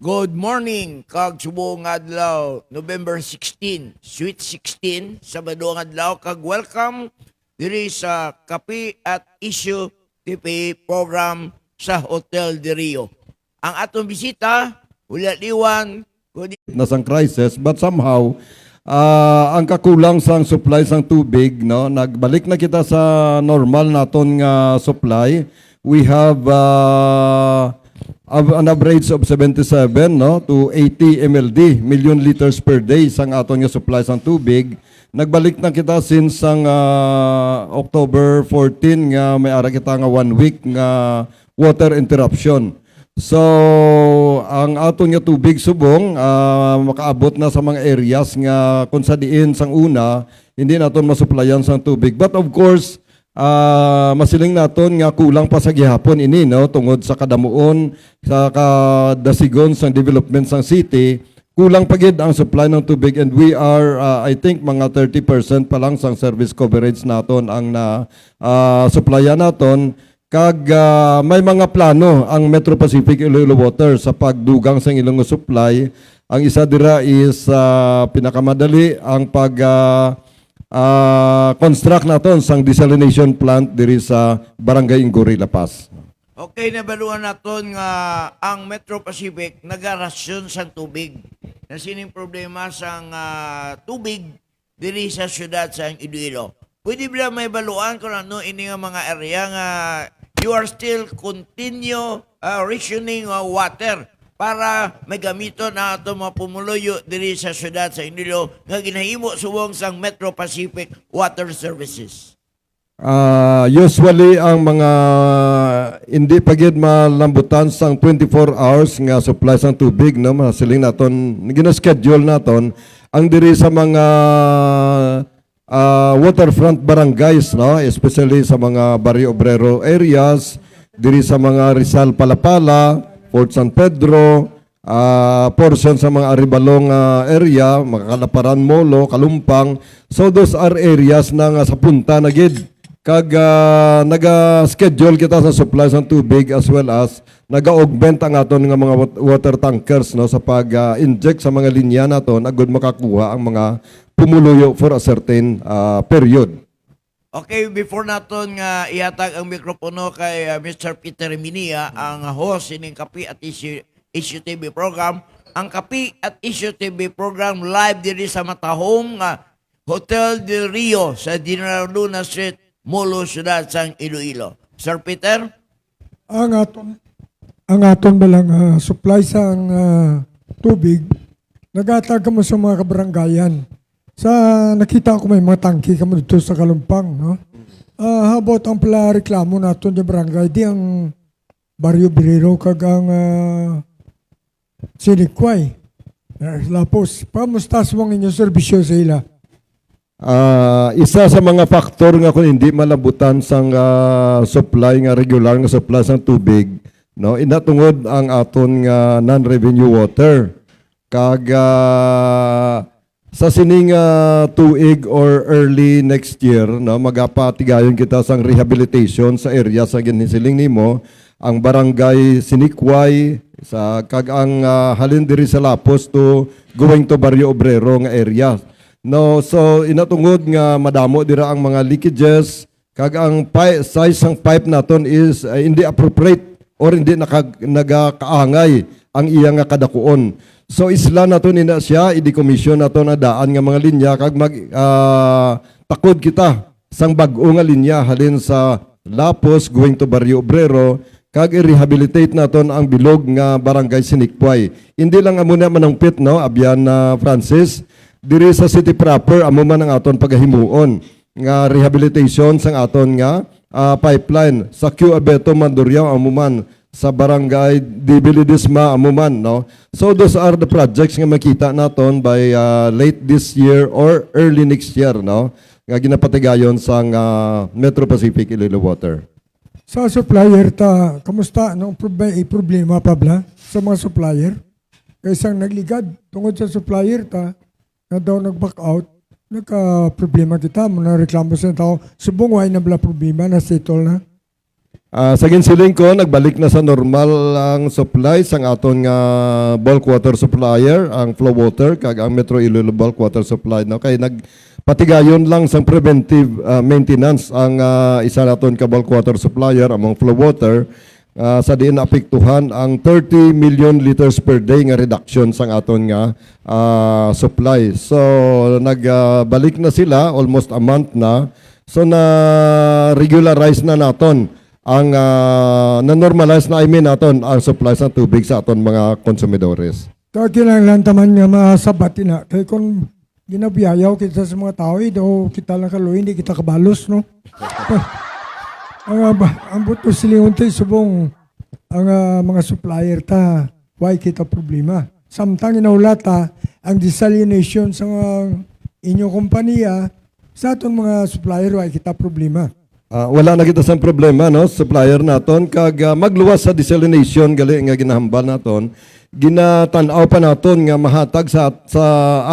Good morning, kag subong adlaw, November 16, Sweet 16, Sabado nga adlaw, kag welcome diri sa Kape at Issue TV program sa Hotel de Rio. Ang atong bisita, wala liwan, kundi Nasang crisis, but somehow ang kakulang sang supply sang tubig, no, nagbalik na kita sa normal naton nga supply. We have an average of 77 no to 80 MLD, million liters per day sang aton nga supply sang tubig. Nagbalik na kita since ang October 14 nga may ara kita nga 1 week nga water interruption. So, ang aton nga tubig subong makaabot na sa mga areas nga kung sa diin sang una hindi naton masuplayan sang tubig. But of course, masiling naton nga kulang pa sa gihapon ini no tungod sa kadamuon sa kadasigon sang development sang city, kulang pa gid ang supply ng tubig, and we are I think mga 30% pa lang sang service coverage naton ang na supplyan naton. Kag may mga plano ang Metro Pacific Iloilo Water sa pagdugang sa ilang supply. Ang isa dira is pinakamadali ang pag construct naton sang desalination plant diri sa Barangay Ingguri, La Paz. okay na baluan naton nga ang Metro Pacific nagarasyon sang tubig. Nasining problema sang tubig diri sa syudad sa Iloilo. Pwede ba may baluan kung ano ini nga mga area nga you are still continue rationing water para may gamito na ato mga pumuluyo diri sa syudad sa Iloilo nga ginahimo subong sang Metro Pacific Water Services. Usually ang mga hindi pagid malambutan sang 24 hours nga supply sang tubig no masiling naton gina-schedule naton ang diri sa mga waterfront barangays no, especially sa mga Barrio Obrero areas, diri sa mga Rizal Palapala, Fort San Pedro, portion sa mga Aribalong area, mga Kalaparan, Molo, Kalumpang. So those are areas na nga sa punta na gid. Kag naga-schedule kita sa supply ng tubig as well as naga-augment ang aton nga mga water tankers no sa pag-inject sa mga linya naton agud makakuha ang mga pumuluyo for a certain period. Okay, before naton nga ihatag ang mikropono kay Mr. Peter Minia, ang host ining Kape at Issue TV program. Ang Kape at Issue TV program live diri sa matahong Hotel de Rio sa General Luna Street, Molo, Ciudad sang Iloilo. Sir Peter? Ang aton balang supply sang tubig nagatag kamo sa mga kabaranggayan. Sa nakita ko may mga tangki kamo dito sa Kalumpang, no? How about ang pala reklamo naton sa barangay di ang Barrio Obrero kag ang Sinikway. Lapos, pamusta sa mga inyong serbisyo sa ila? Isa sa mga faktor nga kung hindi malabutan sang supply nga regular nga supply sang tubig no inatungod ang aton nga non-revenue water. Kag sa sining tuig or early next year no magapatigayon kita sang rehabilitation sa area sa ginhisiling nimo ang barangay Sinikway sa kag ang halin diri sa Lapos to going to Barrio Obrero nga area. No, so inatungod nga madamo dira ang mga leakages kag ang size sang pipe naton is hindi appropriate or hindi nagakaangay ang iya nga kadakuon. So isla naton ina siya i-decommission naton na daan nga mga linya kag mag takod kita sang bag-o nga linya halin sa Lapos going to Barrio Obrero kag i-rehabilitate naton ang bilog nga barangay Sinikway. Hindi lang amo na manangpit no abyan Francis diri sa city proper amo man ang aton pagahimuon nga rehabilitation sang aton nga pipeline sa Q Abeto Mandurriao amo man sa barangay Dibilidisma amo man no. So those are the projects nga makita naton by late this year or early next year no nga ginapatigayon sang Metro Pacific Iloilo Water. Sa supplier ta, kamusta? Anong problema pa bla sa mga supplier? Kaysang nagligad tungod sa supplier ta na daw nag-back out, nagka-problema kita, muna reklamo sa tao, subong way na bala problema, na settle na. Sa ginsiling ko, nagbalik na sa normal ang supply sang aton nga bulk water supplier, ang flow water, kag ang Metro Iloilo bulk water supply. No? Kay nagpatigayon lang sang preventive maintenance ang isa naton ka bulk water supplier, among flow water, sa diin naapektuhan ang 30 million liters per day nga reduction sang aton nga supply. So nagbalik na sila almost a month na. So na regularize na naton ang na-normalize na naton ang supply sa tubig sa aton mga konsumidores. So, kinahanglan taman nga masabat na. Kaya kung ginabiyayaw kita sa mga tao, daw kita lang kaluin, hindi kita kabalos, no? ang buto silingon tayo, subong ang mga supplier ta, why kita problema. Samtang inaulat ang desalination sa inyong kompanya, sa aton mga supplier, why kita problema. Wala na kita sa problema, no? Supplier naton kag magluwas sa desalination gali nga ginahambal naton. Ginatanaw pa naton nga mahatag sa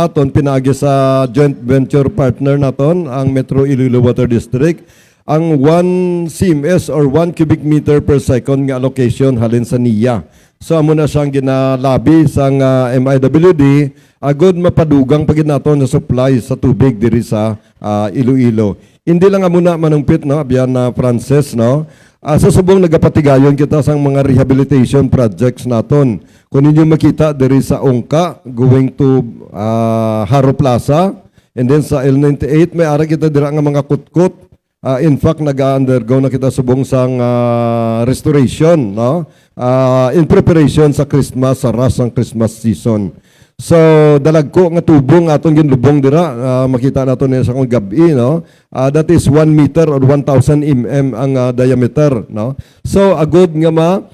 aton pinaagi sa joint venture partner naton ang Metro Iloilo Water District ang 1 CMS or 1 cubic meter per second nga allocation halin sa NIA. So amo na siyang ginalabi sang MIWD agod mapadugang pagid naton sa supply sa tubig diri sa Iloilo. Hindi lang muna manungpit, no, abiyan na Frances, no. Sa subong nagapatigayon kita sa mga rehabilitation projects naton. Kung ninyo makita diri sa Ongka going to Haro Plaza and then sa L98 may ara kita dira nga mga kutkot. In fact nag-undergo na kita subong sang restoration, no. In preparation sa Christmas, sa rush ng Christmas season. So dalag ko nga tubong atong ginlubong dira, makita nato niya sa kung gabi, no. That is 1 meter or 1,000 mm ang diameter, no. So agod nga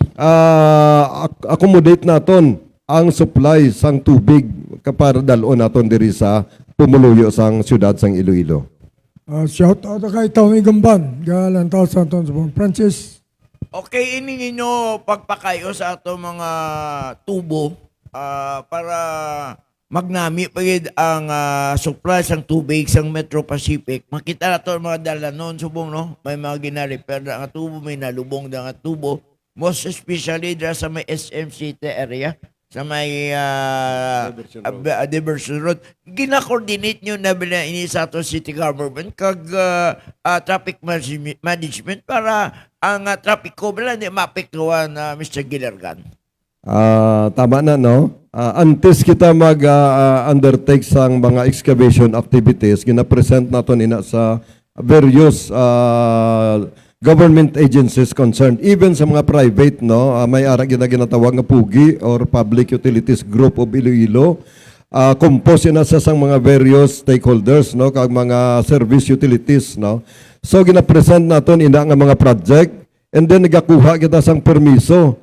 accommodate naton ang supply sang tubig para dalon naton diri sa pumuluyo sang syudad sang Iloilo. Shout out kay Tommy Gamban, galang tao sa aton subong. Francis. Okay, ini ninyo pagpakayo sa ato mga tubo para magnami pagid ang supply sang tubig sang Metro Pacific. Makita na to mga dalanon subong, no? May mga gina-repair na nga tubo, may nalubong na nga tubo. Most especially dira sa may SM City area, sa may Diversion Road. Gina-coordinate nyo na bila ini sa ato city government kag traffic management para ang traffic ko bala di maapektuhan Mr. Gilergan. Tama na, no? Antes kita mag-undertake sang mga excavation activities, gina-present natin ina sa various government agencies concerned, even sa mga private, no? May ara ginatawag nga PUGI or Public Utilities Group of Iloilo. Compose na sa sang mga various stakeholders, no? Kag mga service utilities, no? So gina-present natin ina nga mga project and then nagakuha kita sang permiso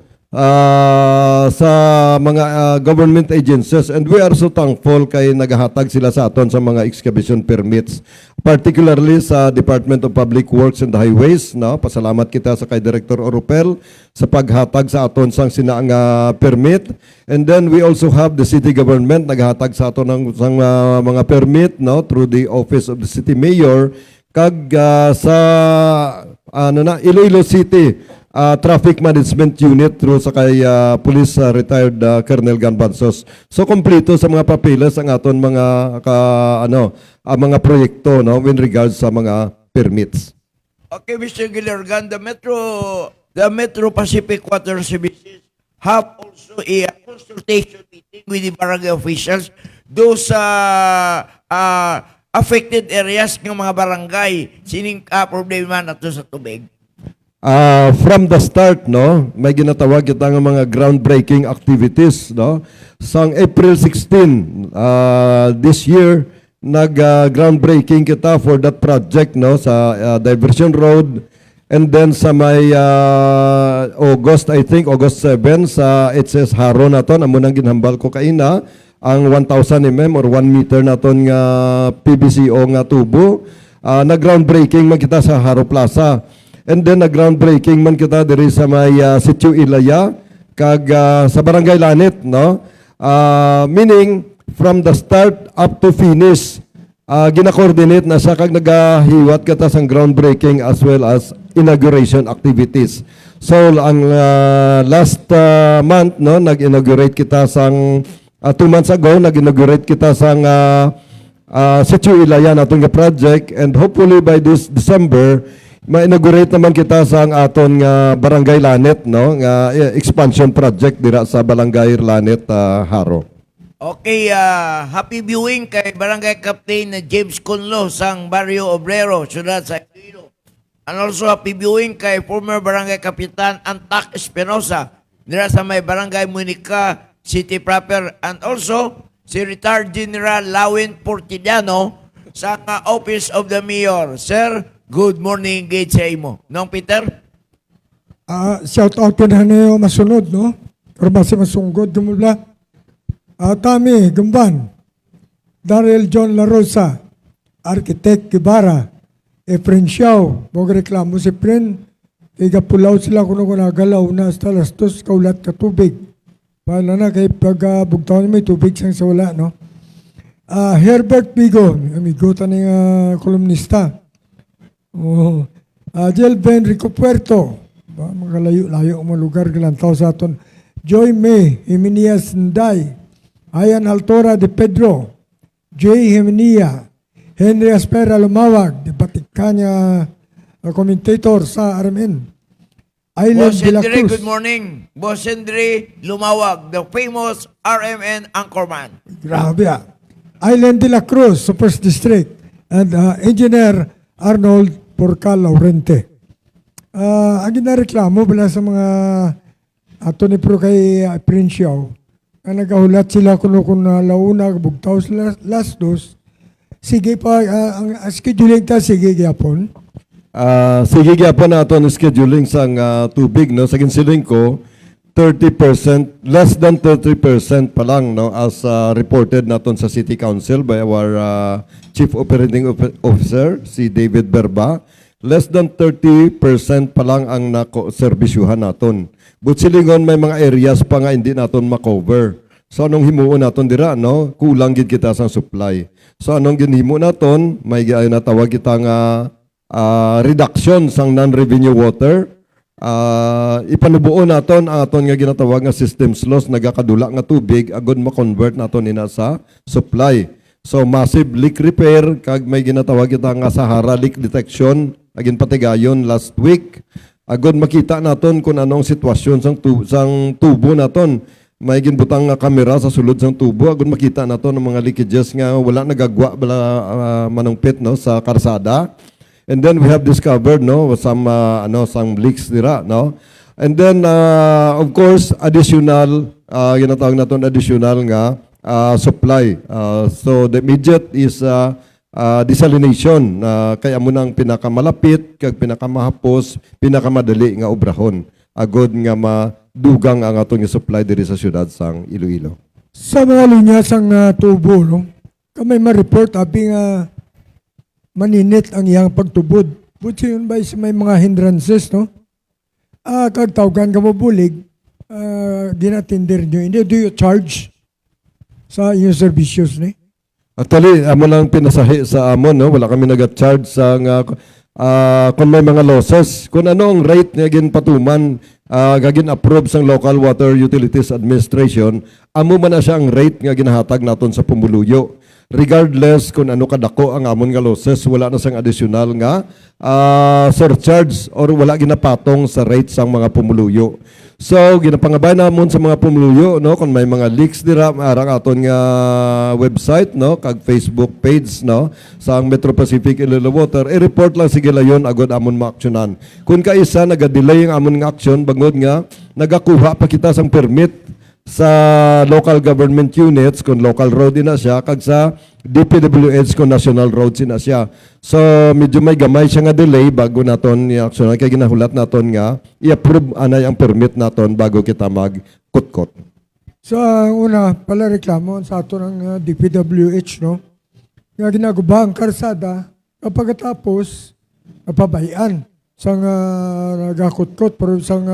sa mga government agencies, and we are so thankful kay nagahatag sila sa aton sa mga excavation permits, particularly sa Department of Public Works and Highways, no? Pasalamat kita sa kay Director Oropel sa paghatag sa aton sang sinaang permit, and then we also have the city government nagahatag sa aton ng mga permit, no, through the office of the city mayor kag sa Iloilo City Traffic Management Unit through sa kay Police Retired Colonel Ganbansos. So kompleto sa mga papeles ang aton mga mga proyekto, no, in regards sa mga permits. Okay, Mr. Gilergan, the Metro Pacific Water Services have also a consultation meeting with the barangay officials those affected areas ng mga barangay. Sining problema na to sa tubig? From the start, no, may ginatawag kita ng mga groundbreaking activities, no. Sang April 16 this year, groundbreaking kita for that project, no, sa Diversion Road, and then sa may August 7 sa HS Haro naton amo nang ginhambal ko kaina ang 1,000 mm or 1 meter naton nga PVCO nga tubo. Nag-groundbreaking man kita sa Haro Plaza. And then nag-groundbreaking man kita diri sa may Sitio Ilaya kag sa Barangay Lanit, no? Meaning from the start up to finish gina-coordinate na siya kag nagahiwat kita sang groundbreaking as well as inauguration activities. So ang last month no nag-inaugurate kita sang 2 months ago nag-inaugurate kita sang Situ Ilayan aton nga project, and hopefully by this December ma-inaugurate naman kita sang aton nga Barangay Lanet no nga expansion project dira sa Barangay Lanet, Haro. Okay, happy viewing kay Barangay Captain na James Conlo sang Barrio Obrero, syudad sa Iloilo. And also happy viewing kay former Barangay Kapitan Antac Espinosa dira sa may Barangay Munica City proper, and also si retired General Lawin Portiliano sa Office of the Mayor. Sir, good morning gate sa imo. Nong Peter? Shout out ko na niyo masunod, no? Pero basi masunggod, gumula. Tami, Gumban, Daryl John La Rosa, Architect Kibara, Efren Xiao, reklamo si Efren, pulaw sila kung nagalaw na hasta alas 2 kaulat ka tubig. Paano na kay pagbugtaw may tubig sang sa wala, no? Herbert Bigo, amigo taning kolumnista. Jelben Rico Puerto, mga layo-layo mga lugar galantaw sa aton. Joy May, Himinias Nday, Ayan Altora de Pedro, Jay Hemenia, Henry Aspera Lumawag, de Batikanya commentator sa RMN. Island Boss de la Henry, Cruz. good morning. Boss Henry Lumawag, the famous RMN anchorman. Grabe Island de la Cruz, sa First District. And Engineer Arnold Porcal Laurente. Ang ginareklamo bala sa mga ato ni Pro kay Prince Xiao, ang nagahulat sila kung launa, bugtaw sila last dos. Sige pa, ang scheduling ta, sige gyapon. Sige gyapon na aton scheduling sang tubig no sa ginsiling ko 30%, less than 30% pa lang no as reported naton sa City Council by our Chief Operating Officer si David Berba. Less than 30% pa lang ang nako-serbisyuhan naton. But silingon may mga areas pa nga hindi naton makover. So anong himuon naton dira no? Kulang gid kita sa supply. So anong ginhimo naton? May natawag kita nga reduction sang non-revenue water. Ipanubuo naton ang aton nga ginatawag nga systems loss, nagakadula nga tubig agud ma-convert naton ina sa supply. So massive leak repair kag may ginatawag kita nga Sahara leak detection agin patigayon last week. Agud makita naton kung anong sitwasyon sang tubo naton. May ginbutang nga kamera sa sulod sang tubo agud makita naton ang mga leakages nga wala nagagwa bala manungpit no sa karsada. And then we have discovered no some some leaks dira no. And then of course additional ginatawag naton additional nga supply. So the immediate is desalination kaya mo nang pinakamalapit kag pinakamahapos pinakamadali nga obrahon agud nga madugang ang atong supply diri sa syudad sang Iloilo. Sa mga linya sang tubo, no? Kamay ma-report abi nga maninit ang iyang pagtubod. Buti yun ba may mga hindrances, no? Kag tawgan ka mo bulig, ginatinder nyo. Hindi, do you charge sa inyong servisyos, ni? Actually, amo lang pinasahi sa amon, no? Wala kami nag-charge sa kung may mga losses. Kung ano ang rate nga ginpatuman, gagin approve sang Local Water Utilities Administration, amo man na siya ang rate nga ginahatag naton sa pumuluyo. Regardless kung ano kadako ang amon nga losses, wala na sang additional nga surcharge or wala ginapatong sa rate sang mga pumuluyo. So, ginapangabay namon sa mga pumuluyo, no, kung may mga leaks dira, maarang aton nga website, no, kag Facebook page, no, sa Metro Pacific Iloilo Water, i-report lang sige layon agad amon ma-actionan. Kung kaisa nagadelay ang amon nga action, bangod nga nagakuha pa kita sang permit sa local government units kung local road na siya kag sa DPWH kung national road na siya. So medyo may gamay siya nga delay bago naton i-action kay ginahulat naton nga i-approve anay ang permit naton bago kita magkutkot. So una pala reklamo sa ato ng DPWH, no? Nga ginagawa ang karsada kapag tapos napabayan sang nagakutkot pero sang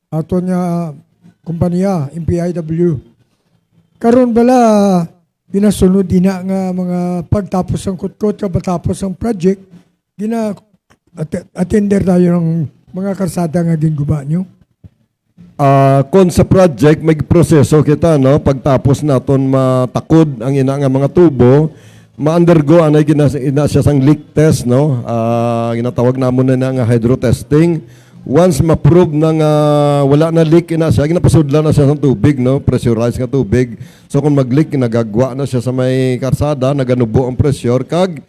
ato niya kumpanya, MPIW. Karon bala, pinasunod ina nga mga pagtapos ang kutkot matapos ang project attender tayo ng mga karsada nga ginguba nyo. Kung sa project, may proseso kita, no? Pagtapos naton matakod ang ina nga mga tubo, ma-undergo anay ina siya sang leak test, no? Ginatawag namon na nga hydro testing. Once ma-prove na nga wala na leak ina siya, ginapasudla na siya sa tubig, no? Pressurized nga tubig. So kung mag-leak, nagagwa na siya sa may karsada, naganubo ang pressure, kag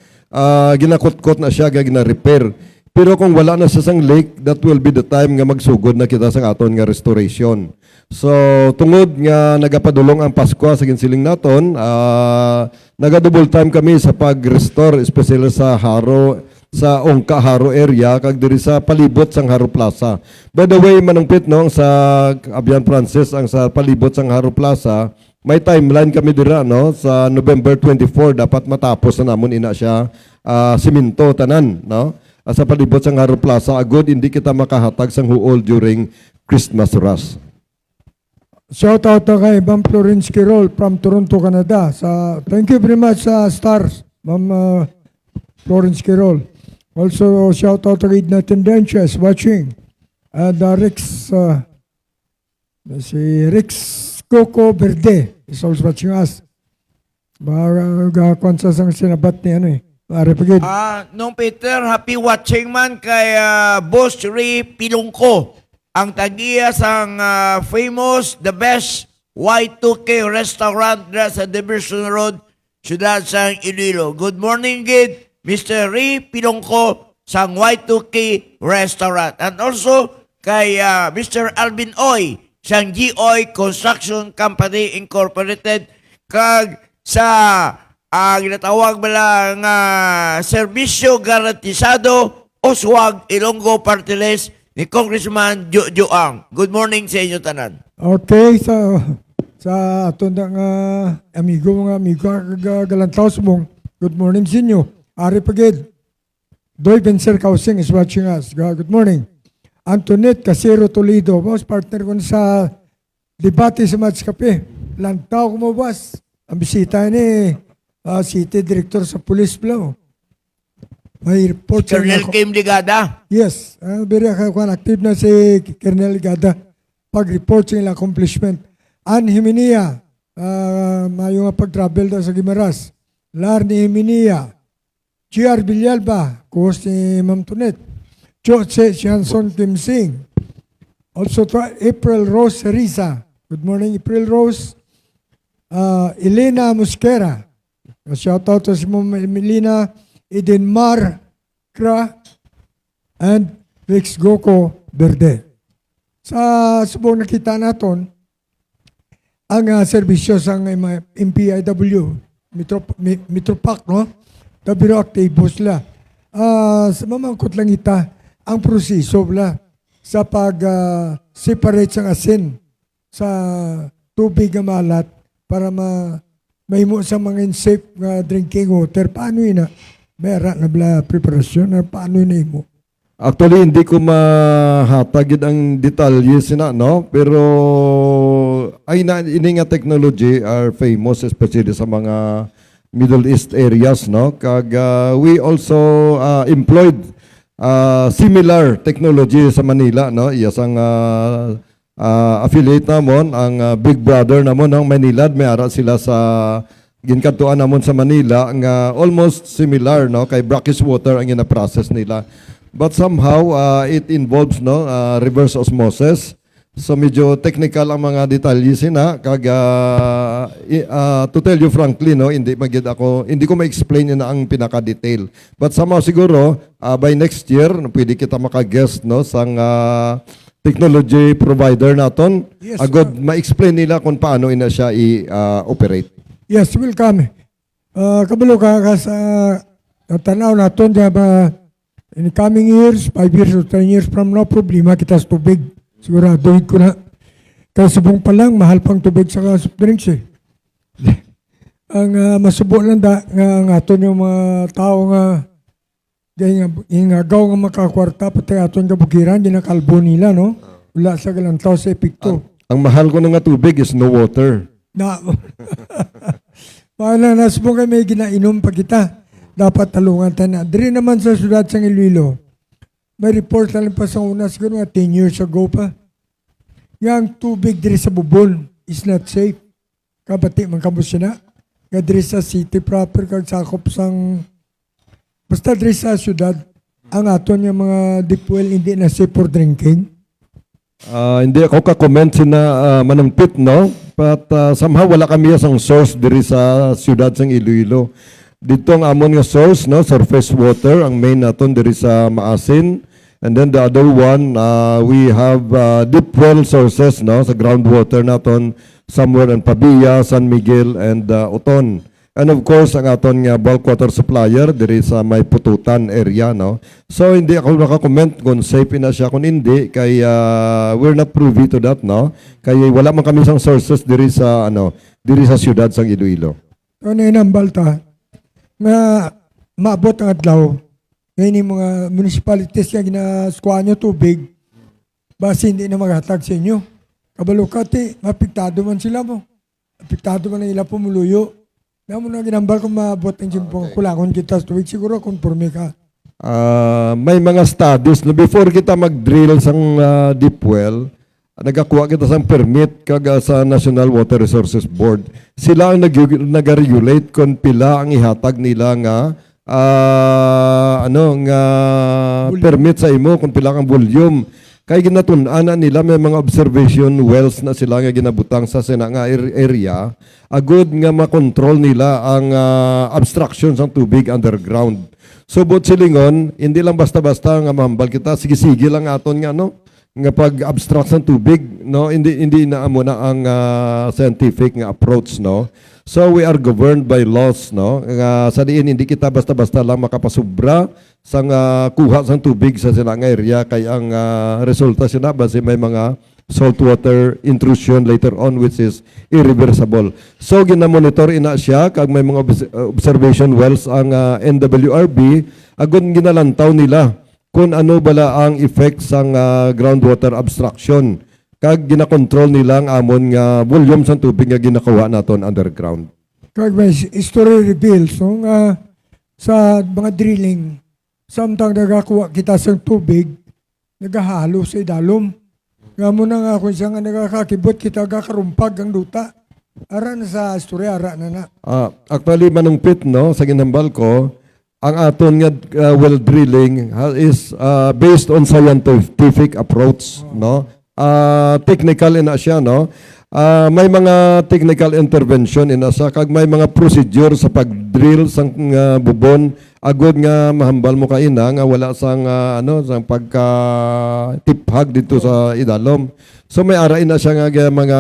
ginakot-kot na siya, gina-repair. Pero kung wala na siya sang leak, that will be the time nga magsugod na kita sa aton nga restoration. So tungod nga nagapadulong ang Pasko sa ginsiling naton, naga-double time kami sa pag-restore, especially sa sa Ongka Haro area kag diri sa palibot sang Haro Plaza. By the way, manungpit no sa Abian Francis ang sa palibot sang Haro Plaza, may timeline kami dira no sa November 24 dapat matapos na namon ina siya simento tanan no. Sa palibot sang Haro Plaza agud hindi kita makahatag sang huol during Christmas rush. Shout out to kay Ma'am Florence Quirol from Toronto, Canada. Thank you very much sa Stars, Ma'am Florence Quirol. Also, shout out to Reid Tendencias watching. And Rex Coco Verde is also watching us. Kung sa sinabat ni ano eh. Pagid. Nung Peter, happy watching man kay Boss Ray Pilungko. Ang tagiya sang famous, the best Y2K restaurant na sa Diversion Road, Ciudad San Iloilo. Good morning, Gid. Mr. Ray Pilongko sang Y2K Restaurant. And also kay Mr. Alvin Oy sang GOy Construction Company Incorporated kag sa ginatawag bala nga serbisyo garantisado Oswag Ilonggo Party List ni Congressman Jojo Ang. Good morning sa inyo tanan. Okay, sa ato nga amigo galantaos mong good morning sa inyo. Ari Pagid, Doy Vencer Kausing is watching us. Good morning. Antoinette Casero Toledo, boss, partner ko sa debate sa Match Cafe. Lantaw ko mo, boss. Ang bisita ni City Director sa Police Blow. May report Colonel Kim Ligada. Yes, very active na si Colonel Ligada. Pag-report sa ilang accomplishment. Ann Himinia, mayo nga pag-travel daw sa Gimaras. Larny Himinia, G.R. Villalba, co-host ni Ma'am Tonet. Jose Janson Kim Sing. Also to April Rose Riza. Good morning, April Rose. Elena Musquera. Shout out to si Ma'am Elena. Eden Mar Kra and Rex Goko Verde. Sa subong nakita naton ang serbisyo sa MPIW Metropac, no? Tabiro aktibo sila. Sa mamangkot lang ita ang proseso bla sa pag-separate sang asin sa tubig nga malat para mahimo sa mga safe nga drinking water. Paano ina? Meron na bla preparasyon. Paano ina mo? Actually, hindi ko mahatagid ang detalye sina, no? Pero ini nga technology are famous especially sa mga Middle East areas, no? Kag we also employed similar technology sa Manila, no? Iya sang affiliate namon ang Big Brother namon ng Manila, may ara sila sa ginkantuan namon sa Manila nga almost similar, no? Kay brackish water ang gina-process nila. But somehow it involves, no, reverse osmosis. So medyo technical ang mga detalye sina kag to tell you frankly, no, hindi ko ma-explain na ang pinaka-detail. But somehow siguro by next year pwede kita maka-guest, no, sang technology provider naton. Yes, agad ma-explain nila kung paano ina siya i-operate. Yes, welcome. Kabalo ka sa tanaw naton ba in coming years, 5 years or 10 years from now, problema kita sa tubig. Siguraduhin ko na. Kaya subong pa lang, mahal pang tubig sa soft drinks eh. Ang masubo lang nga aton yung mga tao nga ingagaw nga makakwarta pati aton kabukiran, di na kalbo nila, no? Wala sa galantaw sa epekto. Ang mahal ko na nga tubig is no water. Na, Paala na mo kay may ginainom pa kita. Dapat talungan tayo na. Diri naman sa syudad sa Iloilo, may report lang pa sa una, siguro nga 10 years ago pa. Yang tubig diri sa bubon is not safe. Kabati man kabus na. Nga diri sa city proper, kag sakop sang, basta diri sa syudad, ang aton yung mga deep well hindi na safe for drinking. Hindi ako ka-comment sina Manungpit, no? But somehow wala kami asang source diri sa siyudad sang Iloilo. Dito ang amon nga source, no? Surface water, ang main naton diri sa Maasin. And then the other one, we have deep well sources, no? Sa groundwater naton, somewhere in Pabia, San Miguel, and Oton. And of course, ang aton nga bulk water supplier diri sa may Pututan area, no? So hindi ako naka-comment kung safe na siya kung hindi kay we're not privy to that, no? Kay wala man kami sang sources diri sa diri sa siyudad sang Iloilo. Ano yun ang balta? Nga maabot ang adlaw. Ngayon yung mga municipalities nga ginaskuha nyo tubig, base hindi na maghatag sa inyo. Kabalukati, mapiktado man sila mo. Apektado man na ila pumuluyo. Kaya mo na ginambal kung maabot ang simpong kulangon kita sa tuwig, siguro konforme ka. May mga studies na before kita mag-drill sang deep well, nagakuha kita sang permit kag sa National Water Resources Board. Sila ang nag-regulate kung pila ang ihatag nila nga permit sa imo kung pila ang volume. Kay ginatun-ana nila may mga observation wells na sila nga ginabutang sa sina nga area, agud nga makontrol nila ang obstruction sa tubig underground. So bot silingon, hindi lang basta-basta nga mahambal kita, sige-sige lang aton nga nga pag-obstruct sa tubig, no? Hindi na amo na ang scientific nga approach, no? So we are governed by laws, no? Sa diin hindi kita basta-basta lang makapasubra sa kuha sang tubig sa sinang area kay ang resulta sina base may mga saltwater intrusion later on which is irreversible. So ginamonitor ina siya kag may mga observation wells ang NWRB agon ginalantaw nila kung ano bala ang effect sang groundwater obstruction kag ginakontrol nila ang amon nga volume sa tubig nga ginakuha naton underground. Kag may history reveals, no, nga sa mga drilling, samtang nagakuha kita sa tubig, nagahalo sa idalom. Nga mo na nga kung siya nga nagakakibot, kita kakarumpag ang luta. Ara na sa history, ara na. Actually, Manungpit, no, sa ginambal ko, ang aton nga well drilling is based on scientific approach, no? Technical ina siya, no? May mga technical intervention ina siya kag may mga procedure sa pag-drill sang bubon agud nga mahambal mo kaina nga wala sang sang pagka tiphag dito sa idalom. So may ara ina siya nga mga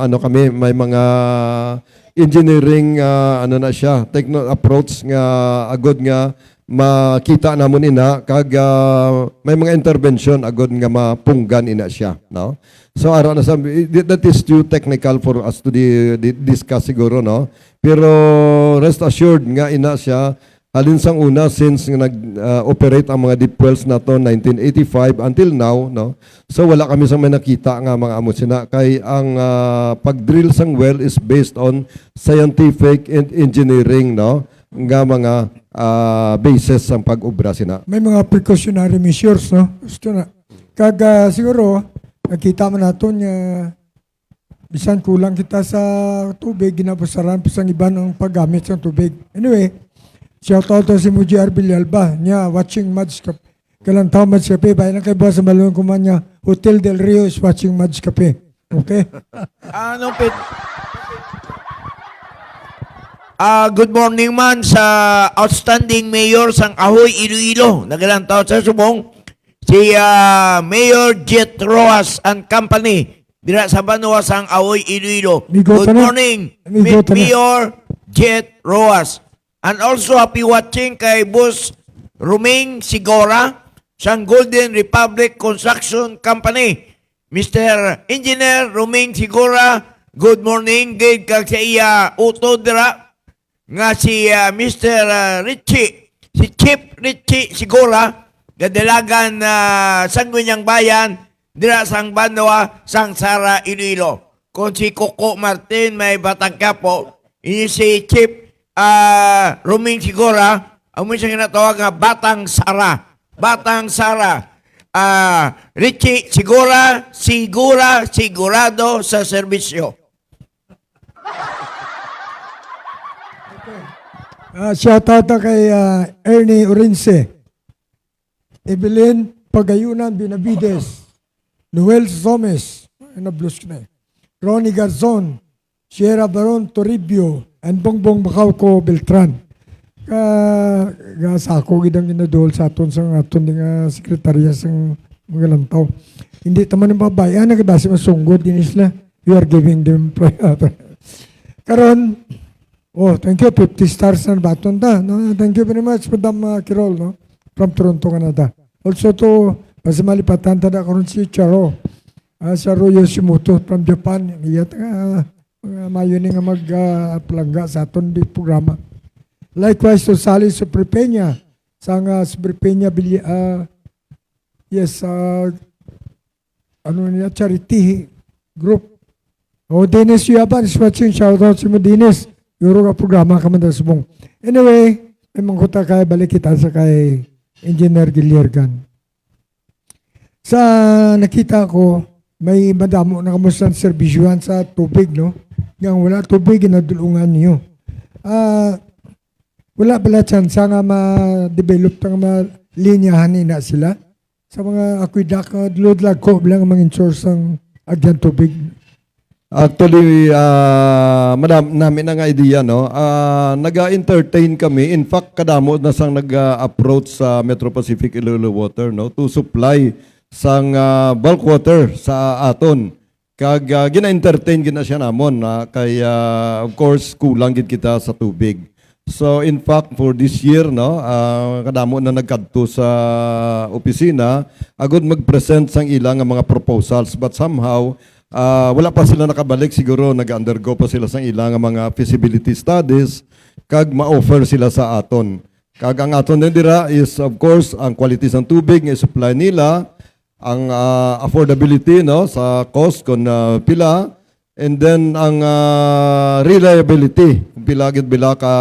kami may mga engineering na siya approach nga agud nga makita namon ina kag may mga intervention agud nga mapunggan ina siya, no? So ara na that is too technical for us to discuss siguro, no? Pero rest assured nga ina siya halin sang una since nag-operate ang mga deep wells nato 1985 until now, no? So wala kami sa may nakita nga mga amo sina kay ang pag-drill sang well is based on scientific and engineering, no? Nga mga basis ang pag-ubra sina. May mga precautionary measures, no? Gusto na. Kag siguro, nakita man natin bisan kulang kita sa tubig, ginapasaran pa sa iba ng paggamit sa tubig. Anyway, shout out to si Muji Arbilialba, niya watching Mads Cafe. Kalantaw Mads Cafe, bayan lang kay Boss sa Malunong Kumanya, Hotel Del Rio is watching Mads Cafe. Okay? Pit? Good morning man sa outstanding mayor sang Ahoy, Iloilo. Nagalantaw sa subong si Mayor Jet Roas and Company dira sa Banwa sang Ahoy, Iloilo. Good morning, Mayor Jet Roas. And also happy watching kay Boss Ruming Sigora sang Golden Republic Construction Company. Mr. Engineer Ruming Sigora, good morning. Gid kag sa iya uto dira nga si Mr. Richie, si Chief Richie Sigura, gadalagan Sangguniang Bayan, dira sang Banwa, sang Sara, Iloilo. Kung si Coco Martin may Batang Kapo, Ini si Chief Roming Sigora, ang mo siyang ginatawag nga Batang Sara. Batang Sara. Richie Sigura, sigurado sa serbisyo. Shoutout na kay Ernie Orense, Evelyn Pagayunan Binavides, Noel Somes, na-blush ko na Ronnie Garzon, Sierra Baron Toribio, and Bongbong Bacauco Beltran. Sako gidang inadol sa aton sa aton nga sekretarya sang mga lantaw. Hindi taman ng babae, nagabasi masunggod din sila. We are giving them karon. Oh, thank you. 50 stars na baton ta. No? Thank you very much, Madam Kirol, no? From Toronto, Canada. Also to, mas malipatan ta na karon si Charo. Charo Yoshimoto from Japan. Iyat mayo ni nga magpalangga sa aton di programa. Likewise to Sally Superpeña. Sang Superpeña, charity group. O, Dennis Yuyaban is watching. Shout out si mo, Dennis. Yuro ka programa ka man sa subong. Anyway, may mangkuta kay balik kita sa kay Engineer Giliergan. Sa nakita ko, may madamo na kamusta serbisyuhan sa tubig, no? Yang wala tubig, inadulungan niyo. Wala pala chance nga ma-develop ng malinyahan na sila. Sa mga aqueduct, dulod-lag ko bilang mga source ng agyan tubig. Actually, madam, namin ang idea, no? Nag-entertain kami. In fact, kadamo na sang nag-approach sa Metro Pacific Iloilo Water, no? To supply sang bulk water sa aton. Kag gina-entertain gina siya namon, kaya of course, kulang gid kita sa tubig. So, in fact, for this year, no, kadamo na nagkadto sa opisina, agad mag-present sang ilang mga proposals. But somehow, wala pa sila nakabalik, siguro nag-undergo pa sila sa ilang mga feasibility studies kag ma-offer sila sa aton. Kag ang aton din dira is of course ang quality ng tubig nga supply nila, ang affordability, no, sa cost kung pila, and then ang reliability kung pila gid bila ka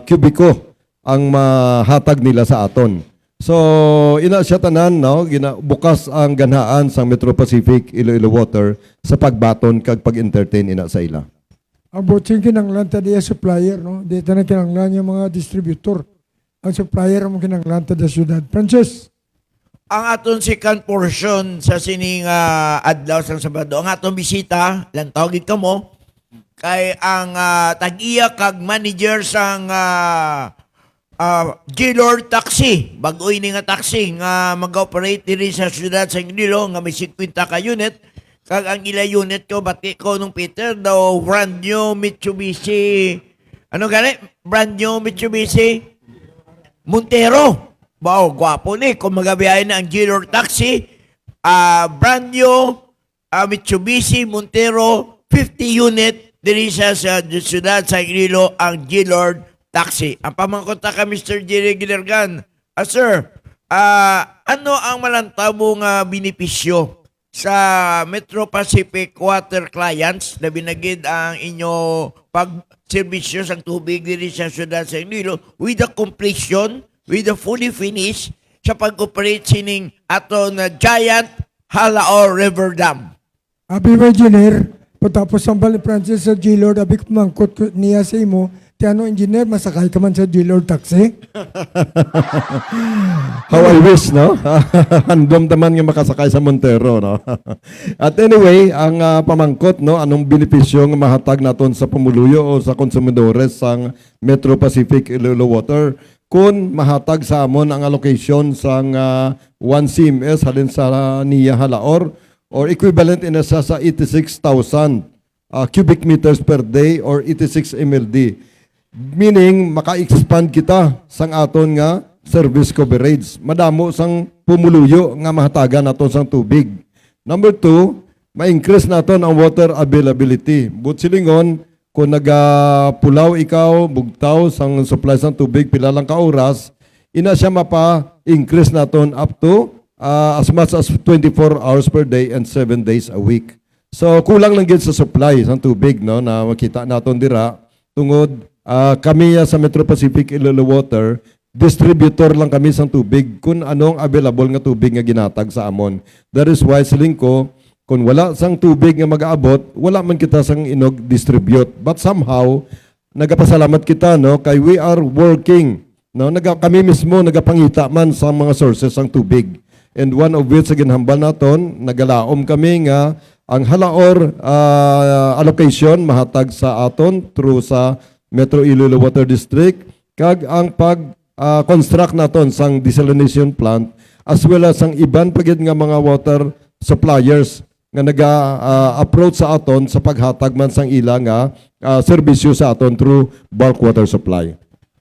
kubiko ang mahatag nila sa aton. So, ina siya tanan, no? Bukas ang ganhaan sa Metro Pacific Iloilo Water sa pagbaton kag pag-entertain ina sa ila. Ang botsing kinanglan ta diya supplier, no? Dito na kinanglan yung mga distributor. Ang supplier mo kinanglan ta da syudad. Francis? Ang aton second portion sa sining adlaw sang Sabado, ang aton bisita, lantawgid ka mo, kay ang tag-iya kag manager sang G-Lord Taxi, bagoy ni nga taxi nga mag-operate diri sa syudad sa Iloilo nga may 50 ka unit. Kag ang ila unit ko, bati ko nung Peter, daw brand new Mitsubishi, ano gani? Brand new Mitsubishi Montero. Wow, gwapo ni. Kung magabiyahin na ang G-Lord Taxi, brand new Mitsubishi Montero 50 unit diri sa syudad sa Iloilo ang G-Lord Taxi. Ang pamangkota ka, Mr. Jerry Gillergan. Sir, ano ang malantabong benepisyo sa Metro Pacific Water Clients na binagid ang inyo pag-servisyo sa tubig diri sa syudad sa Iloilo with the completion, with the fully finished sa pag-operate sining ato na giant Halaor River Dam? Abi mo, engineer, patapos ang Bali Francis sa G-Lord, abi kumangkot niya sa imo, Tiano, engineer, masakay ka man sa G-Lord Taxi? How I wish, no? Handom naman nga makasakay sa Montero, no? At anyway, ang pamangkot, no, anong benepisyo nga mahatag naton sa pamuluyo o sa konsumidores sang Metro Pacific Iloilo Water kung mahatag sa amon ang allocation sang 1 CMS halin sa Nia Halaor or equivalent in sa 86,000 cubic meters per day or 86 MLD. Meaning, maka-expand kita sang aton nga service coverage. Madamo sang pumuluyo nga mahatagan naton sang tubig. Number 2, ma-increase naton ang water availability. But silingon, kung nagapulaw ikaw, bugtaw sang supply sang tubig, pila lang ka oras, ina siya mapa-increase naton up to as much as 24 hours per day and 7 days a week. So, kulang lang gid sa supply sang tubig, no, na makita naton dira. tungod kami sa Metro Pacific Iloilo Water, distributor lang kami sa tubig kung anong available nga tubig nga ginatag sa amon. That is why siling ko, kung wala sang tubig nga mag-aabot, wala man kita sang inog distribute. But somehow, nagapasalamat kita no kay we are working no kami mismo nagapangita man sa mga sources sang tubig. And one of which sa ginhambal naton, nagalaom kami nga ang halaor allocation mahatag sa aton through sa Metro Iloilo Water District kag ang construct naton sang desalination plant as well as ang iban pagid nga mga water suppliers nga naga-approach sa aton sa paghatag man sang ila nga serbisyo sa aton through bulk water supply.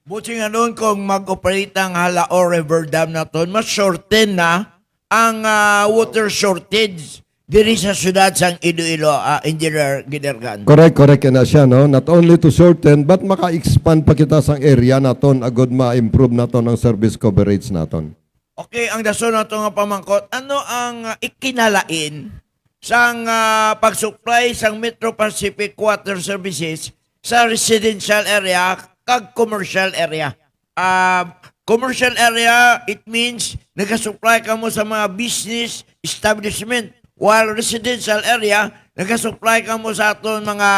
Buti nga noon kung mag-operate ang Halaor River Dam naton, mas shorten na ang water shortage diri sa syudad sang Iloilo, Engineer Gidergan. Correct na siya no. Not only to shorten but maka-expand pa kita sang area naton agod ma-improve naton ang service coverage naton. Okay, ang daso nato nga pamangkot, ano ang ikinalain sang pag-supply sang Metro Pacific Water Services sa residential area kag commercial area? Commercial area, it means nagasupply ka mo sa mga business establishment. While residential area, nagasupply ka mo sa aton mga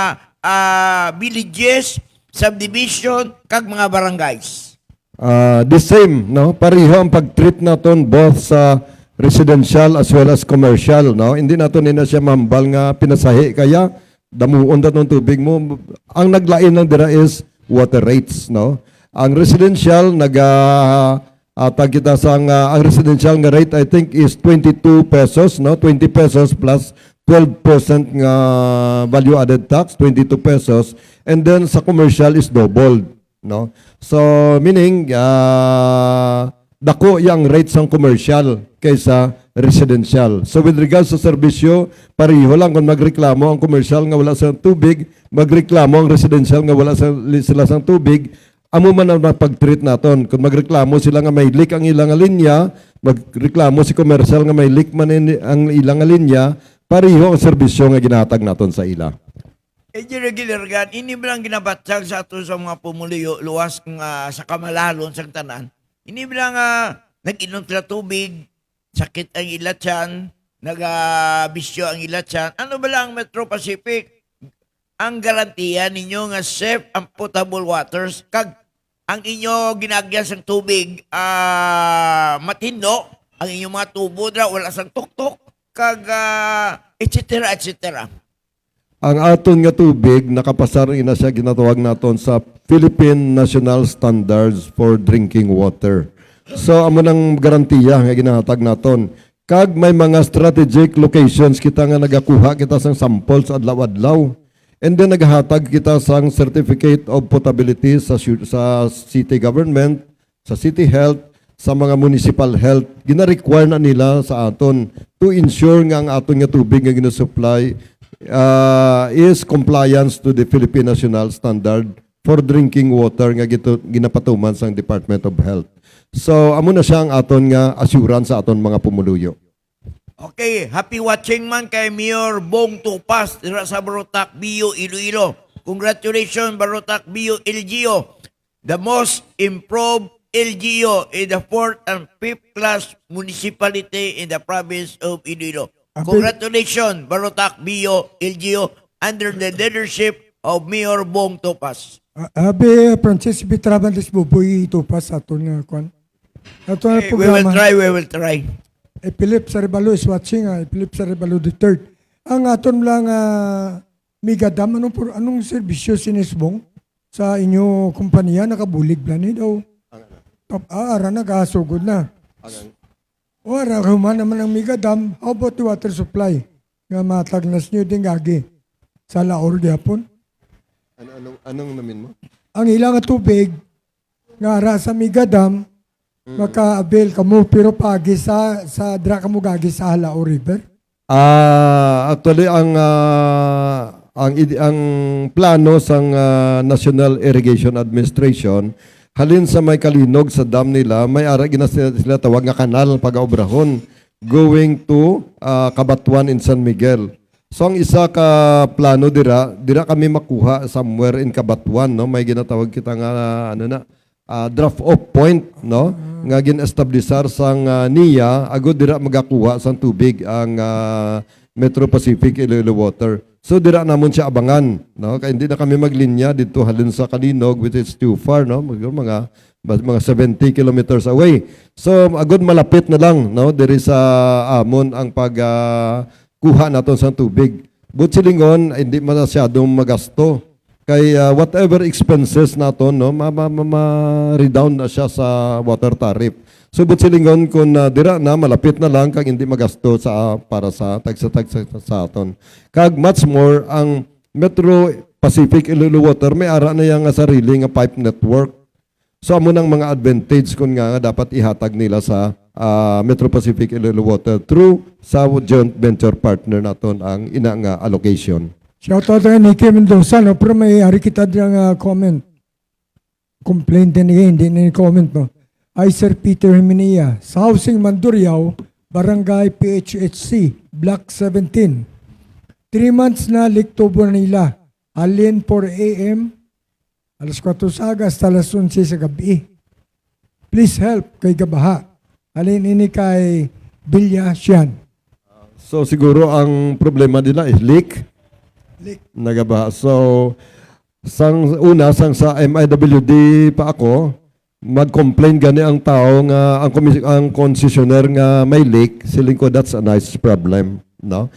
villages, subdivision, kag mga barangays. The same, no? Pareho ang pag-treat naton both sa residential as well as commercial, no? Hindi naton nina siya mambal nga pinasahi kaya damuon datong tubig mo. Ang naglain lang dira is water rates, no? Ang residential tag kita sang ang residential nga rate I think is 22 pesos, no? 20 pesos plus 12% nga value added tax, 22 pesos. And then sa commercial is doubled, no? So meaning dako yang rates sang commercial kaysa residential. So with regards sa serbisyo, pareho lang kung magreklamo ang commercial nga wala sa tubig, magreklamo ang residential nga wala sila sang tubig. Amo man ang pag-treat naton. Kung magreklamo sila nga may leak ang ilang linya, magreklamo si commercial nga may leak man ang ilang linya, pareho ang serbisyo nga ginatag naton sa ila. Engineer Gidergan, ini bilang ginabatsag sa ato sa mga pumuliyo, luwas sa kamalalon sa tanan. Ini bilang nag-inom sila tubig, sakit ang ilatyan, nag-bisyo ang ilatyan. Ano ba lang Metro Pacific? Ang garantiya ninyo nga safe and potable waters kag ang inyo ginagyan sang tubig matino, ang inyong mga tubo dra wala sang tuktok kag etc. Ang aton nga tubig nakapasar ina siya ginatawag naton sa Philippine National Standards for Drinking Water. So amo nang garantiya nga ginahatag naton. Kag may mga strategic locations kita nga nagakuha kita sang samples adlaw-adlaw. And then naghatag kita sang certificate of potability sa city government, sa city health, sa mga municipal health. Gina-require na nila sa aton to ensure nga ang aton nga tubig nga gina-supply is compliance to the Philippine National Standard for Drinking Water nga ginapatuman sang Department of Health. So amo na siya ang aton nga assurance sa aton mga pumuluyo. Okay, happy watching man kay Mayor Bong Tupas dira sa Barotac, Bio, Iloilo. Congratulations Barotac, Bio, LGU. The most improved LGU in the 4th and 5th class municipality in the province of Iloilo. Congratulations Barotac, Bio, LGU under the leadership of Mayor Bong Tupas. Abi Francis Bitrabantes Buboy Tupas aton nga kon. Ato nga We will programa. we will try. Philip Saribalo is watching, Philip Saribalo III. Ang aton lang Migadam, anong serbisyo sinisbong sa inyo kumpanya nakabulig plani daw? Ara nagasugod na. O ara human naman ang Migadam, how about the water supply? Nga matagnas nyo din gagi sa Laor Diapon. Anong namin mo? Ang ilang tubig nga ara sa Migadam, maka-avail kamo pero pagi sa dra kamo gagi sa Halaor River. Actually ang plano sang National Irrigation Administration halin sa may kalinog sa dam nila may ara gina sila tawag nga kanal pag-obrahon going to Kabatuan in San Miguel. So ang isa ka plano dira kami makuha somewhere in Kabatuan, no? May ginatawag kita nga draft off point, no? Nga gin-establisar sang NIA agud dira magakuha sang tubig ang Metro Pacific Iloilo Water. So dira namon siya abangan, no? Kaya hindi na kami maglinya dito halin sa Kalinog, which is too far, no? Mga 70 kilometers away. So agud malapit na lang, no? Diri sa amon ang kuha naton sa tubig. But silingon, hindi masyadong magasto. Kay whatever expenses naton, no, ma-redound na siya sa water tariff. So but silingon kung dira na malapit na lang kag hindi magasto para sa tagsa sa aton. Kag much more ang Metro Pacific Iloilo Water may ara na yang sarili nga pipe network. So amo nang mga advantage kun nga dapat ihatag nila sa Metro Pacific Iloilo Water through sa joint venture partner naton ang ina nga allocation. Shout out kay Nicky Mendoza, no? Pero may ari kita diyang comment. Complaint din niya, hindi na comment, no? Ay Sir Peter Jimenea, sa Housing Mandurriao, Barangay PHHC, Block 17. 3 months na liktobo na nila. Alin 4 a.m., alas 4 sa aga, hasta alas 11 sa gabi. Please help kay Gabaha. Alin ini kay Bilya Sian. So siguro ang problema nila is leak. Nagabaha. So sang sa MIWD pa ako mag-complain gani ang tao nga ang concessionaire nga may leak, siling ko that's a nice problem, no?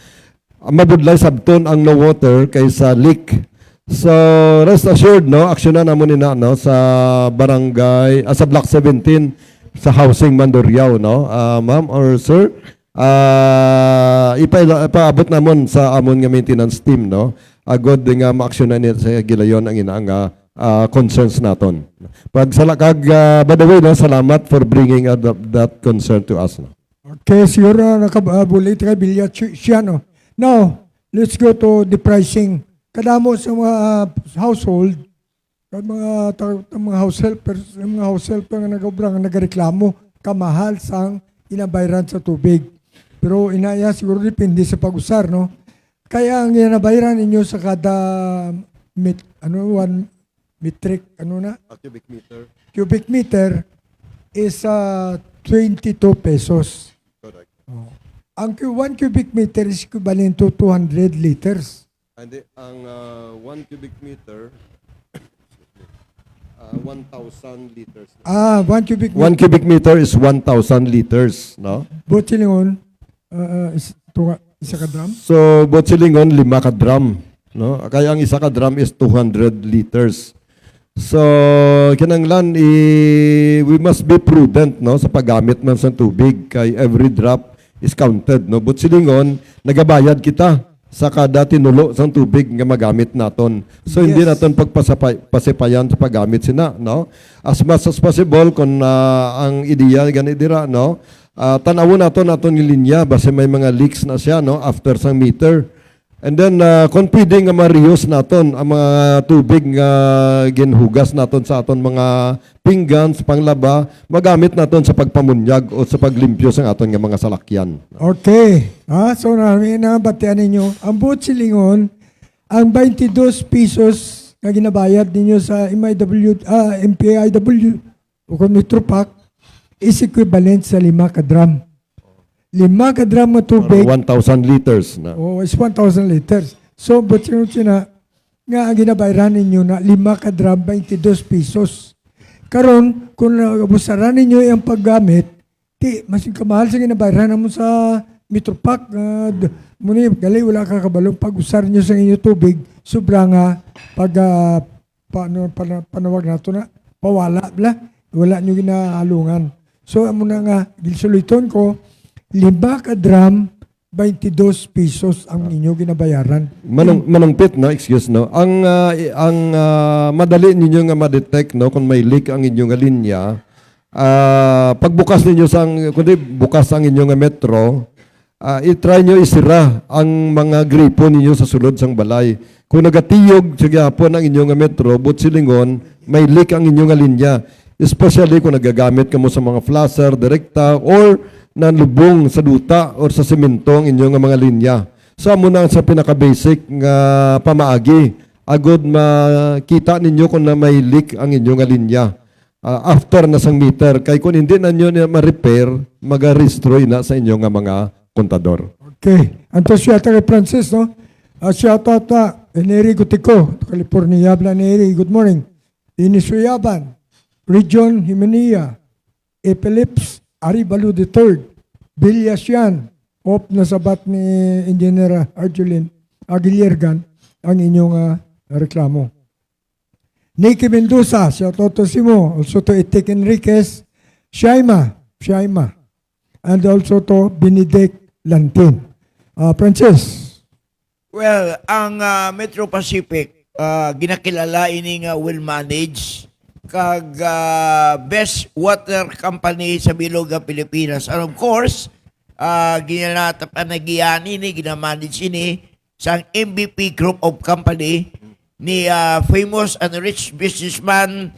Mabudlay sabton ang no water kaysa leak. So rest assured, no, aksyon na namon nina, no, sa barangay sa block 17 sa Housing Mandurriao, no, ma'am or sir, ipaabot namon sa amon nga maintenance team, no, agod nga maaksyonan niya sa gilayon ang inaang concerns naton. Pag salakag, by the way, no, salamat for bringing that concern to us, no. Okay, siguro nakabulit kay Bilya Sian, no. Now, let's go to the pricing. Kadamo sa mga household, mga house helper nga nagabrang nagareklamo kamahal sang inabayran sa tubig. Pero inaya siguro depende sa pag-usar, no? Kaya ang inabayran ninyo sa kada metric, cubic meter is 22 pesos. Correct. Oh. Ang 1 cubic meter is equivalent to 200 liters. Hindi, ang 1 cubic meter 1,000 liters. 1 cubic 1 cubic meter is 1,000 liters, no? Botilingon, isa ka drum? So, botsilingon, 5 ka drum, no? Kaya ang isa ka drum is 200 liters. So, kinanglan, we must be prudent, no, sa paggamit man sa tubig. Kay every drop is counted, no? Botsilingon, nagabayad kita sa kada tinulo sa tubig nga magamit naton. So hindi naton pagpasipayan sa paggamit sina, no? As much as possible kung ang ideya gani dira, no? Tanawon naton yung linya base may mga leaks na siya, no, after sang meter. And then kung pwede nga ma-reuse naton ang mga tubig nga ginhugas naton sa aton mga pinggans, panglaba, magamit naton sa pagpamunyag o sa paglimpyo sa aton nga mga salakyan. Okay. So nabatian ninyo. Ang botsilingon, ang 22 pesos na ginabayad ninyo sa MPIW o kung Metropac is equivalent sa 5 ka drum. 5 ka drum na tubig. 1,000 liters na. Is 1,000 liters. So, botsilingon nga ang ginabayaran ninyo na 5 ka drum, 22 pesos. Karon kung abusaran ninyo yung paggamit, mas kamahal sa ginabayaran mo sa Metropac. Muna gali, wala ka kabalong pag-usar nyo sa inyo tubig, sobra nga panawag na ito na, pawala, wala nyo ginaalungan. So, muna nga, gilsuliton ko, 5 ka drum, 22 pesos ang inyo ginabayaran. Manungpit, no, excuse, no. Ang madali ninyo nga ma-detect, no, kung may leak ang inyong linya, pagbukas ninyo kundi bukas ang inyong metro, i-try nyo isira ang mga gripo ninyo sa sulod sang balay. Kung nagatiyog sa gihapon ang inyong metro, silingon, may leak ang inyong linya. Especially kung nagagamit ka mo sa mga flasher, direkta, or nanlubong sa duta or sa semento ang inyong mga linya. So amo na sa pinaka-basic nga pamaagi. Agod makita ninyo kung na may leak ang inyong nga linya. After na sang meter, kay kung hindi na nyo na ma-repair, mag-destroy na sa inyong nga mga kontador. Okay. Anto siya kay Francis, no? Shout out na, Neri Gutico, California, Yabla Neri, good morning. Inisuyaban, Region Himenea, Philips, Aribalu III, Bilyasyan, op na sabat ni Engineer Arjulin Aguiliergan, ang inyong reklamo. Nikki Mendoza, shout out to Simo, also to Itik Enriquez, Shaima, and also to Benedict Lantin. Francis, Well, ang Metro Pacific, ginakilala ini nga well managed kag best water company sa bilog ng Pilipinas. And of course, ginanagian ini, ginamanage ini sa MVP Group of Company ni famous and rich businessman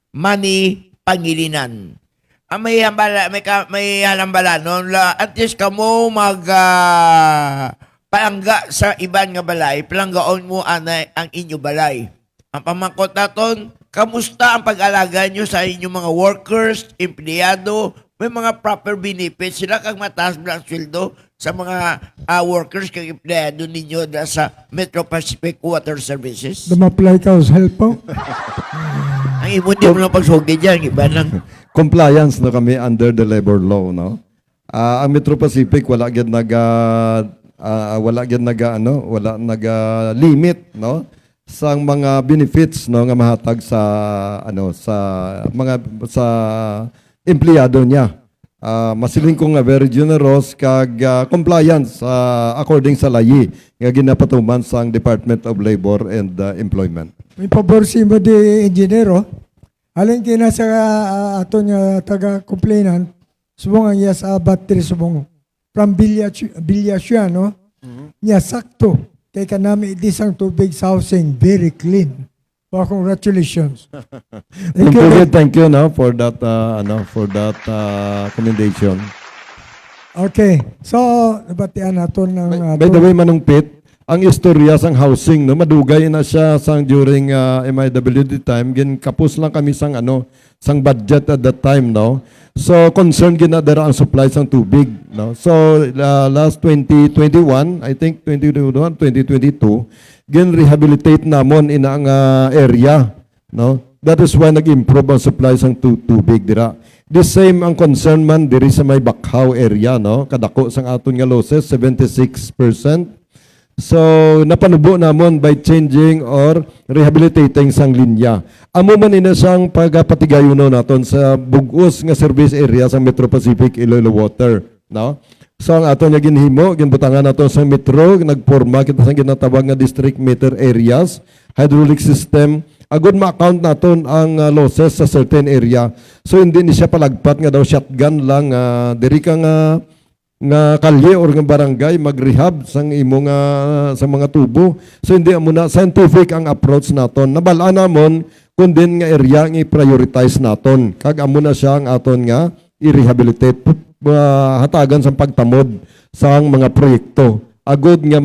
Manny Pangilinan. May halambala noon at least kamo palangga sa iban nga balay, palanggaon mo anay ang inyo balay. Ang pamangkot naton, kamusta ang pag-alaga nyo sa inyong mga workers, empleyado, may mga proper benefits sila kag mataas ang sweldo sa mga workers kag empleyado ninyo sa Metro Pacific Water Services. dumaply ka sa help po. Ang imo di mo lang pagsugi dyan, iba lang. Compliance na kami under the labor law, no? Ang Metro Pacific wala gyud limit, no, sang mga benefits, no, nga mahatag sa sa empleyado niya. Masiling ko nga very generous kag compliance according sa layi nga ginapatuman sang Department of Labor and Employment. May pabor si mo di engineero. Alin kina sa ato nga taga-complainant, subong ang yes battery subong from Bilyasya, no? Nya sakto. Kay kanami isang tubig sa housing, very clean. Well, congratulations. Thank you, no, for that commendation. Okay. So, nabatian natin ng... By the way, Manong Pit, ang istorya sang housing, no, madugay na siya sang during MIWD time, kapos lang kami sang sang budget at that time, no. So concern ginadara ang supply sang tubig, no. So last 2021, I think 2022, rehabilitate namon in ang area, no. That is why nag-improve ang supply sang tubig dira. The same ang concern man diri sa may Bakhaw area, no. Kadako sang aton nga losses 76%. So, napanubo namon by changing or rehabilitating sang linya. Amo man ina sang pagapatigayon naton sa bugos nga service area sa Metro Pacific Iloilo Water, no? So, ang aton nga ginhimo, ginbutangan naton sa metro, nagporma kita sa ginatawag nga district meter areas, hydraulic system, agud ma-account naton ang losses sa certain area. So, hindi ni siya palagpat nga daw shotgun lang, diri ka nga kalye or nga barangay mag-rehab sang imo nga sa mga tubo. So hindi mo na scientific ang approach naton. Nabala namon kun din nga area nga i-prioritize naton. Kag amo na siya ang aton nga i-rehabilitate hatagan sa pagtamod sang mga proyekto. Agud nga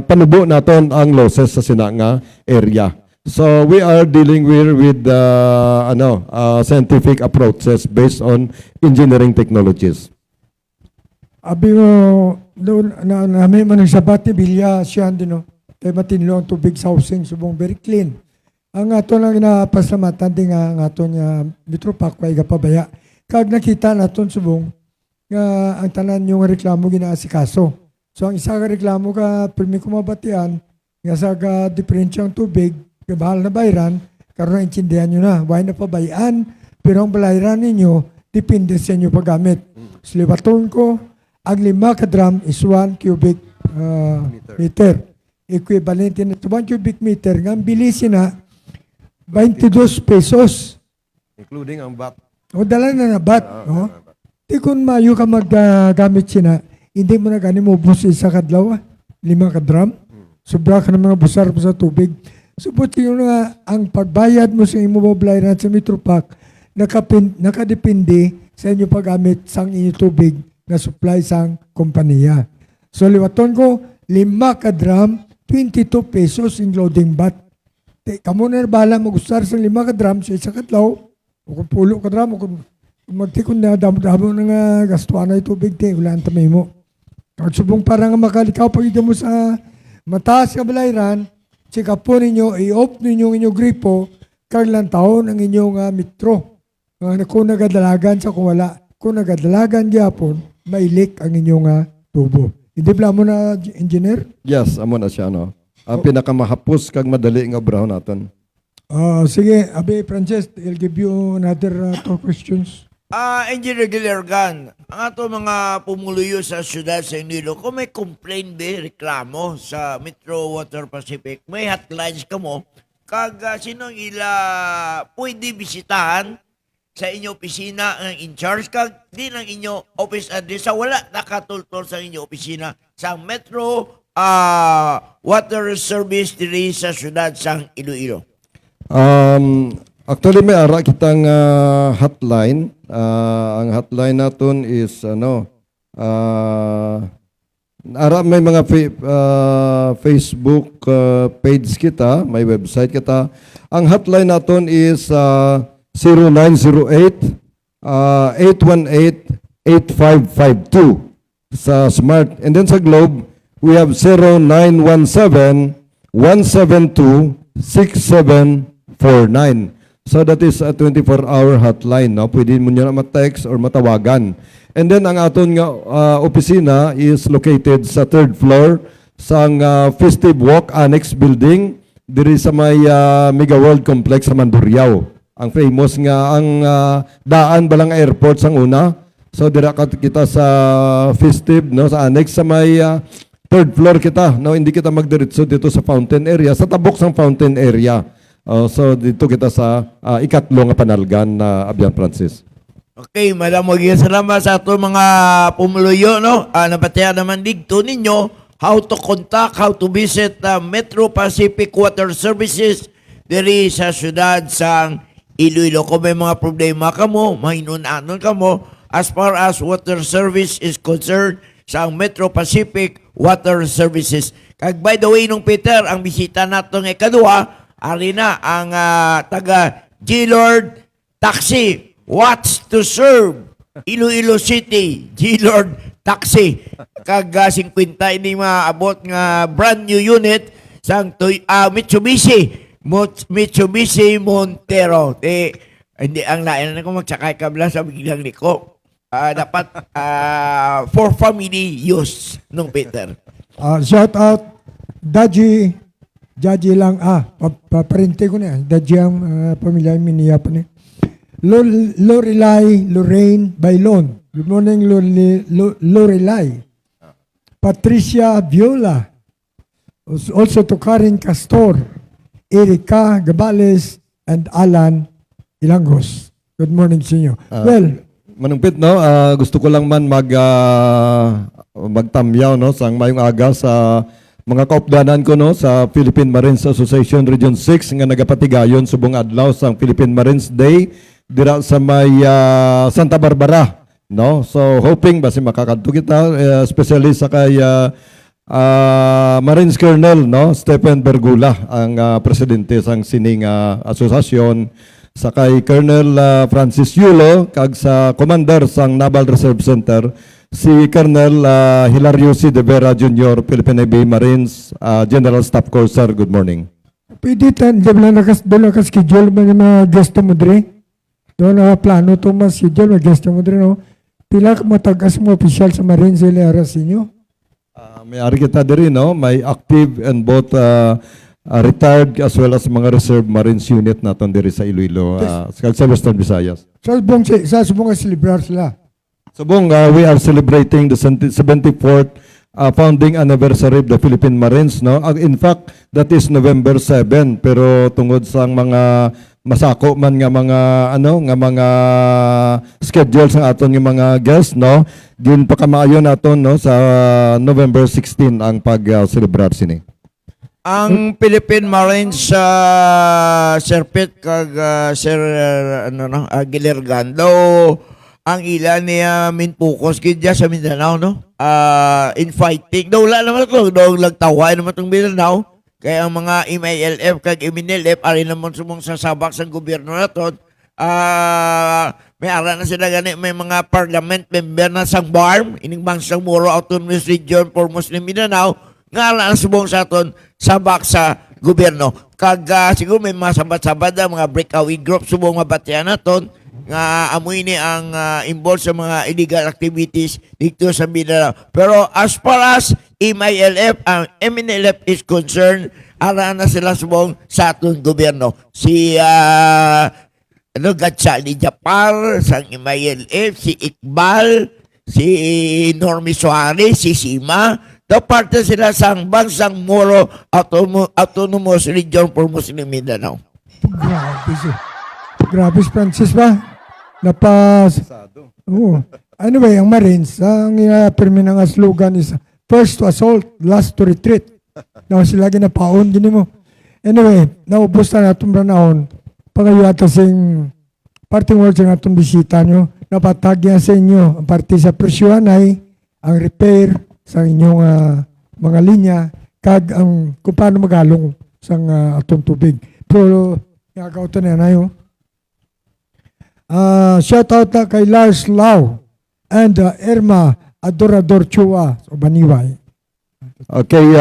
panubo naton ang losses sa sina nga area. So we are dealing with scientific approaches based on engineering technologies. Abi mo, doon, namin man nagsabat ni Bilya, siya din, no? Kaya matinlo ang tubig sa housing, subong very clean. Ang ato lang napasalamatan din nga ato niya, Metro Pac, kaya pabaya. Kag nakita naton subong, nga ang tanan yung reklamo ginaasikaso. So ang isa ka reklamo ka, pirmi kumabatian, nga sa diferensyang tubig, bahal na bayran, karoon na intindihan nyo na, why na pabayaan, pero ang balayran ninyo, depende sa inyo paggamit. Slibaton ko, ang 5 ka-drum is 1 cubic meter. Equivalent na 1 cubic meter. Nga bilisin na 22 pesos. Including ang bat. O dala na bat. No? Di kung mayo ka maggamit sina, hindi mo na gani mo bus isa kadlaw. 5 ka-drum. Sobra ka ng mga busar sa tubig. Subot yun nga, ang pagbayad mo sa imo bablayan sa Metro Pac, nakadepende sa inyo paggamit sang inyo tubig na supply sang kompanya. So liwaton ko, 5 ka drum, 22 pesos including VAT. Kamu na bala mag-usar sa 5 ka drum sa isa katlaw, o kung pulo ka drum, o kung magtikon na damo ng gastuan na tubig, wala ang tamay mo. Kag subong parang makalikaw pag mo sa mataas ka balayran, sika po ninyo, i-off ninyo ang inyong gripo, kag lang taon ang inyong metro. Kung nagadalagan sa kung wala, kung nagadalagan gyapon, mailik ang inyong tubo. Hindi pala mo na, engineer? Yes, amo na siya, no? Ang pinakamahapos kag madali nga obraho naton. Sige, Abe Frances, I'll give you another 2 questions. Engineer Gilergan, ang ato mga pumuluyo sa syudad sa Iloilo, kung may complaint ba, reklamo sa Metro Water Pacific, may hotlines ka mo, kag sinong ila pwede bisitahan sa inyo opisina ang in charge, kag di ng inyo office address sa wala nakatultol sa inyo opisina sa Metro Water Service diri sa syudad sa Iloilo. Actually, may ara kitang hotline. Ang hotline naton is may mga Facebook page kita, may website kita. Ang hotline naton is 0908-818-8552 sa Smart. And then sa Globe, we have 0917-172-6749. So that is a 24-hour hotline. No? Pwede mo nyo na ma-text or matawagan. And then ang aton nga opisina is located sa 3rd floor sa Festive Walk Annex Building diri sa may Mega World Complex sa Mandurriao. Ang famous nga ang daan balang airport sang una. So dira kita sa Festive, no, sa Annex sa may 3rd floor kita. No, hindi kita magdiretso dito sa fountain area, sa tabok sang fountain area. So dito kita sa ikatlo nga panalgan na Abian Francis. Okay, maraming salamat sa ato mga pumuluyo, no? Napatayan naman dito ninyo how to contact, how to visit Metro Pacific Water Services diri sa syudad sa Iloilo. Kung may mga problema ka mo, mahinunanon ka mo, as far as water service is concerned sa Metro Pacific Water Services. Kag by the way, nung Peter, ang bisita nato ng ikadua, ari na ang taga G-Lord Taxi, What's to Serve, Iloilo City, G-Lord Taxi. Kag 50 ini maabot nga brand new unit sang Mitsubishi Montero. Hindi ang lain na kung magsakay kabla sa biglang liko. Dapat for family use nung Peter. Shout out, Daddy lang, paparente ko na yan. Daddy ang pamilya yung miniya pa niya. Lorelai Lorraine Bailon. Good morning, Lorelai. Patricia Viola. Also to Karen Castor, Erika Gabales, and Alan Ilangos. Good morning sa inyo. Manungpit, no, gusto ko lang man magtamyaw, no, sang mayong aga sa mga kaupdanan ko, no, sa Philippine Marines Association Region 6 nga nagapatigayon subong adlaw sang Philippine Marines Day dira sa may Santa Barbara, no. So hoping basi makakadto kita, especially sa kay Marines Colonel, no, Stephen Bergula, ang presidente sang sining asosasyon, sa kay Colonel Francis Yulo, kag sa commander sang Naval Reserve Center, si Colonel Hilario C. De Vera Jr., Philippine Navy Marines General Staff Corps. Sir, good morning. Pwede tan, doon na schedule mga guest mo dre. Doon na plano to mas schedule, mga guest mo dre, no? Pila matagas mo official sa Marines Ilera sa inyo? May ari kita diri, no? May active and both retired as well as mga reserve Marines unit naton diri sa Iloilo, sa Western Visayas. Sa subong celebrar sila. Subong, we are celebrating the 74th founding anniversary of the Philippine Marines, no? In fact, that is November 7, pero tungod sa mga masako man nga mga schedules ng aton nga mga guests, no? Din pa kamaayo naton, no, sa November 16 ang pag-celebrar sini. Ang Philippine Marines Sir Pete kag Sir Gilergan daw ang ilan ni Minpukos kidya sa Mindanao, no? In fighting. Daw wala naman ito. Daw lagtawa naman itong Mindanao. Kaya ang mga MILF kag MNLF ari naman sumong sasabak sa gobyerno na to. May ara na sila gani, may mga parliament member na sang BARM, ining Bansang Moro Autonomous Region for Muslim Mindanao, nga ara na subong sa aton sabak sa gobyerno. Kag siguro may mga sabat-sabat na mga breakaway group subong mabatian naton nga amoy ni ang involved sa mga illegal activities dito sa Mindanao. Pero as far as MILF, MNLF is concerned, ara na sila subong sa aton gobyerno. Si Gatsali Japar, sang MILF, si Iqbal, si Normie Suarez, si Sima, daw parte sila sang Bansang Moro Autonomous Region for Muslim Mindanao. Grabe siya. Grabe si Francis ba? Napas... Oo. Anyway, ang Marines, ang pirmi ng slogan is first to assault, last to retreat. Na sila ginapaon, gini mo. Anyway, naubos na natong ranahon. Pagayo ata sing parting words ng atong bisita nyo. Napatagyan sa inyo ang parte sa presyuhan ay ang repair sa inyong mga linya kag ang kung paano magalong sa atong tubig. Pero, nagagaw ito na yan ayo. Shout out na kay Lars Lau and Irma Adorador Chua o Baniway. Okay,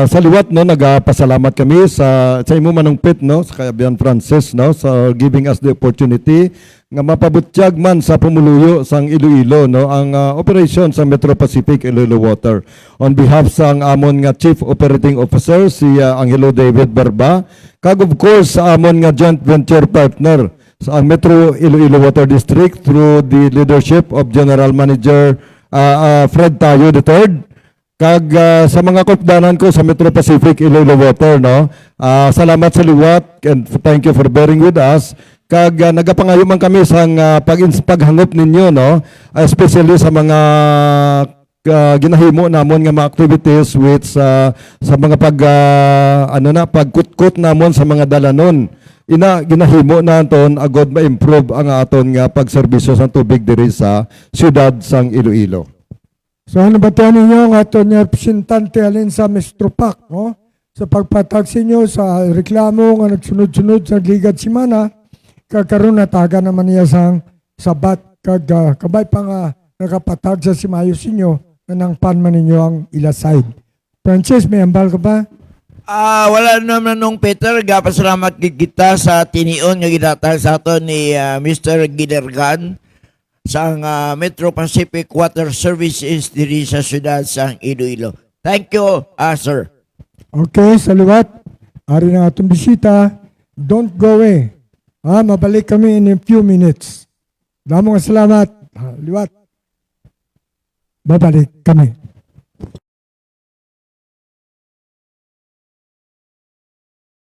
sa liwat no nagapasalamat kami sa imo manungpit no sa Kayabian Francis no sa giving us the opportunity nga mapabutyag man sa pumuluyo sang Iloilo no ang operation sa Metro Pacific Iloilo Water. On behalf sang amon nga Chief Operating Officer si Angelo David Barba kag of course sa amon nga joint venture partner sa Metro Iloilo Water District through the leadership of General Manager Fred Tayo III. Kag sa mga kopdanan ko sa Metro Pacific Iloilo Water no. Salamat sa liwat and thank you for bearing with us. Kag nagapangayo man kami sang paghangop ninyo no, especially sa mga ginahimo namon nga mga activities with sa mga pagkutkot namon sa mga dalanon. Ginahimo naton agod ma-improve ang aton nga pagserbisyo sa tubig diri sa siyudad sang Iloilo. So ano ba ito ninyo ang ato niya representante alin sa Mr. Pac, no? Sa pagpatag sa inyo sa reklamo nga nagsunod-sunod sa Ligad Simana, kagkaroon na taga naman niya sang sabat, kabay pa nga nakapatag sa simayo sa inyo na nang panman ninyo ang ila side. Francis, may ambal ka ba? Wala naman nung Peter, gapasalamat kita sa tinion nga ginatag sa ato ni Mr. Gidergan sa Metro Pacific Water Services diri sa siyudad sang Iloilo. Thank you, sir. Okay, saluwat. Ari na atong bisita. Don't go away. Mabalik kami in a few minutes. Damong salamat. Liwat. Babalik kami.